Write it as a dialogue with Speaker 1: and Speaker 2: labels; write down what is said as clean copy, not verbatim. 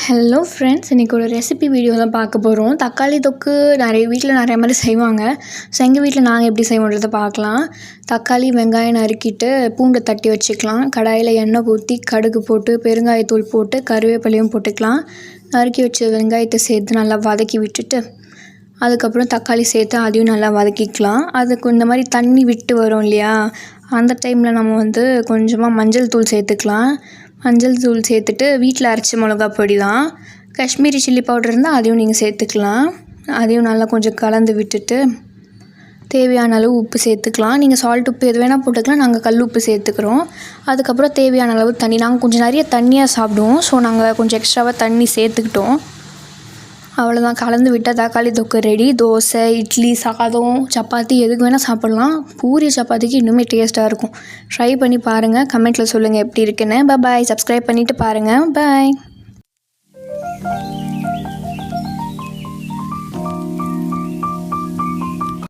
Speaker 1: Hello friends, இன்றைக்கி ஒரு recipe video தான் பார்க்க போகிறோம். தக்காளி தொக்கு வீட்டில் நிறைய மாதிரி செய்வாங்க. ஸோ எங்கள் வீட்டில் நாங்கள் எப்படி செய்வோன்றதை பார்க்கலாம். தக்காளி வெங்காயம் நறுக்கிட்டு பூண்டை தட்டி வச்சுக்கலாம். கடாயில் எண்ணெய் ஊற்றி கடுகு போட்டு பெருங்காயத்தூள் போட்டு கருவேப்பிலையும் போட்டுக்கலாம். நறுக்கி வச்ச வெங்காயத்தை சேர்த்து நல்லா வதக்கி விட்டுட்டு அதுக்கப்புறம் தக்காளி சேர்த்து அதையும் நல்லா வதக்கிக்கலாம். அதுக்கு இந்த மாதிரி தண்ணி விட்டு வரும் இல்லையா, அந்த டைமில் நம்ம கொஞ்சமாக மஞ்சள் தூள் சேர்த்துக்கலாம். மஞ்சள் தூள் சேர்த்துட்டு வீட்டில் அரைச்ச மிளகா பொடி தான், காஷ்மீரி சில்லி பவுடர் இருந்தால் அதையும் நீங்கள் சேர்த்துக்கலாம். அதையும் நல்லா கொஞ்சம் கலந்து விட்டுட்டு தேவையான அளவு உப்பு சேர்த்துக்கலாம். நீங்கள் சால்ட் உப்பு எது வேணால் போட்டுக்கலாம், நாங்கள் கல் உப்பு சேர்த்துக்கிறோம். அதுக்கப்புறம் தேவையான அளவு தண்ணி, நாங்கள் கொஞ்சம் நிறைய தண்ணியாக சாப்பிடுவோம், ஸோ நாங்கள் கொஞ்சம் எக்ஸ்ட்ராவாக தண்ணி சேர்த்துக்கிட்டோம். அவ்வளோதான், கலந்து விட்டால் தக்காளி தொக்கு ரெடி. தோசை, இட்லி, சாதம், சப்பாத்தி எதுக்கு வேணால் சாப்பிட்லாம். பூரி சப்பாத்திக்கு இன்னுமே டேஸ்ட்டாக இருக்கும். ட்ரை பண்ணி பாருங்கள், கமெண்ட்டில் சொல்லுங்கள் எப்படி இருக்குன்னு. பாய். சப்ஸ்கிரைப் பண்ணிவிட்டு பாருங்கள். பாய்.